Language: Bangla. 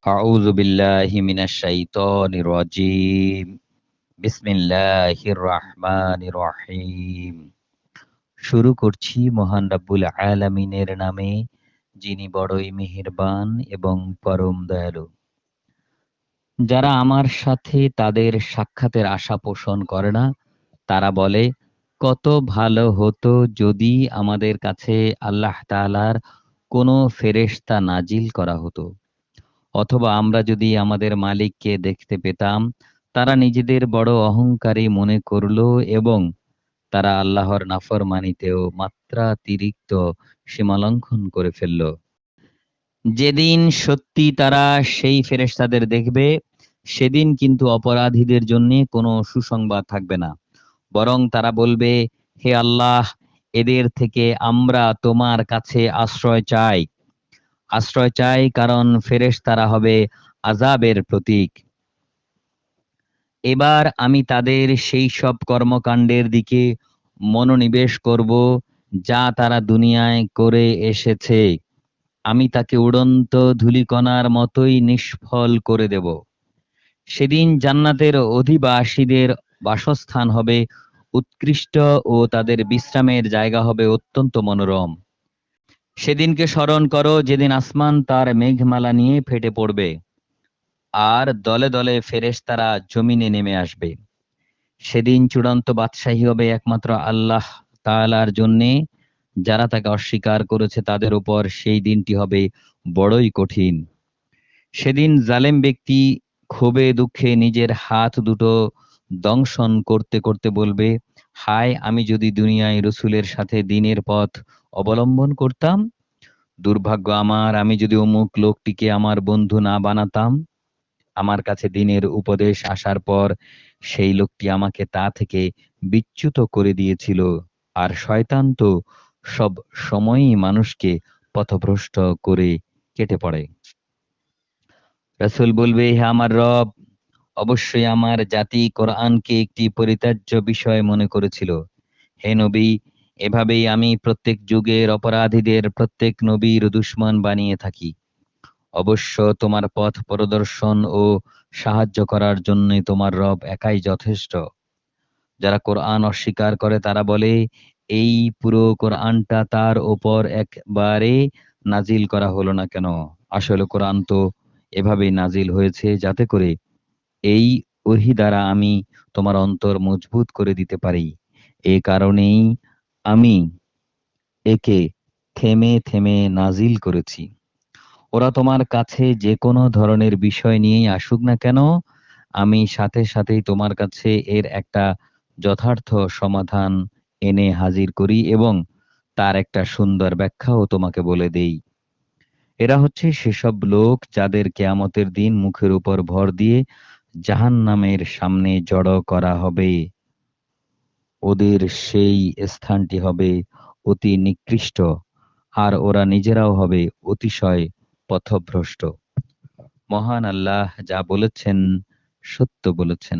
আউযু বিল্লাহি মিনাশ শাইতানির রাজীম। বিসমিল্লাহির রহমানির রহিম। শুরু করছি মহান রব্বুল আলামিনের নামে, যিনি বড়ই মেহেরবান এবং পরম দয়ালু। যারা আমার সাথে তাদের সাক্ষাতের আশা পোষণ করে না, তারা বলে, কত ভালো হতো যদি আমাদের কাছে আল্লাহ তাআলার কোনো ফেরেশতা নাজিল করা হতো, অথবা আমরা যদি আমাদের মালিককে দেখতে পেতাম। তারা নিজেদের বড় অহংকারী মনে করল এবং তারা আল্লাহর নাফরমানিতেও মাত্রাতিরিক্ত সীমালঙ্ঘন করে ফেলল। যেদিন সত্যি তারা সেই ফেরেশতাদের দেখবে, সেদিন কিন্তু অপরাধীদের জন্য কোনো সুসংবাদ থাকবে না। বরং তারা বলবে, হে আল্লাহ, এদের থেকে আমরা তোমার কাছে আশ্রয় চাই। আশ্রয় চাই, কারণ ফেরেশতারা হবে আযাবের প্রতীক। এবার আমি তাদের সেই সব কর্মকাণ্ডের দিকে মনোনিবেশ করব, যা তারা দুনিয়ায় করে এসেছে। আমি তাকে উড়ন্ত ধূলিকণার মতোই নিষ্ফল করে দেব। সেদিন জান্নাতের অধিবাসীদের বাসস্থান হবে উৎকৃষ্ট ও তাদের বিশ্রামের জায়গা হবে অত্যন্ত মনোরম। সেদিনকে স্মরণ করো, যেদিন আসমান তার মেঘমালা নিয়ে ফেটে পড়বে আর দলে দলে ফেরেশতারা জমিনে নেমে আসবে। সেদিন চূড়ান্ত বাদশাহী হবে একমাত্র আল্লাহ তাআলার জন্যে। যারা তাকে অস্বীকার করেছে তাদের উপর সেই দিনটি হবে বড়ই কঠিন। সেদিন জালেম ব্যক্তি ক্ষোভে দুঃখে নিজের হাত দুটো দংশন করতে করতে বলবে, হায়, আমি যদি দুনিয়ায় রসূলের সাথে দ্বীনের পথ অবলম্বন করতাম। দুর্ভাগ্য আমার, আমি যদি অমুক লোকটিকে আমার বন্ধু না বানাতাম। আমার কাছে দ্বীনের উপদেশ আসার পর সেই লোকটি আমাকে তা থেকে বিচ্যুত করে দিয়েছিল। আর শয়তান তো সব সময়ই মানুষকে পথভ্রষ্ট করে কেটে পড়ে। রাসূল বলবে, হে আমার রব, অবশ্যই আমার জাতি কোরআনকে একটি পরিত্যাজ্য বিষয় মনে করেছিল। হে নবী, এভাবেই আমি প্রত্যেক যুগের অপরাধীদের প্রত্যেক নবীর দুশমন বানিয়ে থাকি। অবশ্য তোমার পথ প্রদর্শন ও সাহায্য করার জন্য তোমার রব একাই যথেষ্ট। যারা কোরআন অস্বীকার করে তারা বলে, এই পুরো কোরআনটা তার ওপর একবারে নাজিল করা হলো না কেন? আসলে কোরআন তো এভাবেই নাজিল হয়েছে, যাতে করে এই ওহী দ্বারা আমি তোমার অন্তর মজবুত করে দিতে পারি। এ কারণেই আমি একে থেমে থেমে নাজিল করেছি। ওরা তোমার কাছে যে কোনো ধরনের বিষয় নিয়েই আসুক না কেন, আমি সাথে সাথেই তোমার কাছে এর একটা যথার্থ সমাধান এনে হাজির করি এবং তার একটা সুন্দর ব্যাখ্যাও তোমাকে বলে দেই। এরা হচ্ছে সেসব লোক যাদের কেয়ামতের দিন মুখের উপর ভর দিয়ে জাহান্নামের সামনে জড়ো করা হবে। ওদের সেই স্থানটি হবে অতি নিকৃষ্ট, আর ওরা নিজেরাও হবে অতিশয় পথভ্রষ্ট। মহান আল্লাহ যা বলেছেন সত্য বলেছেন।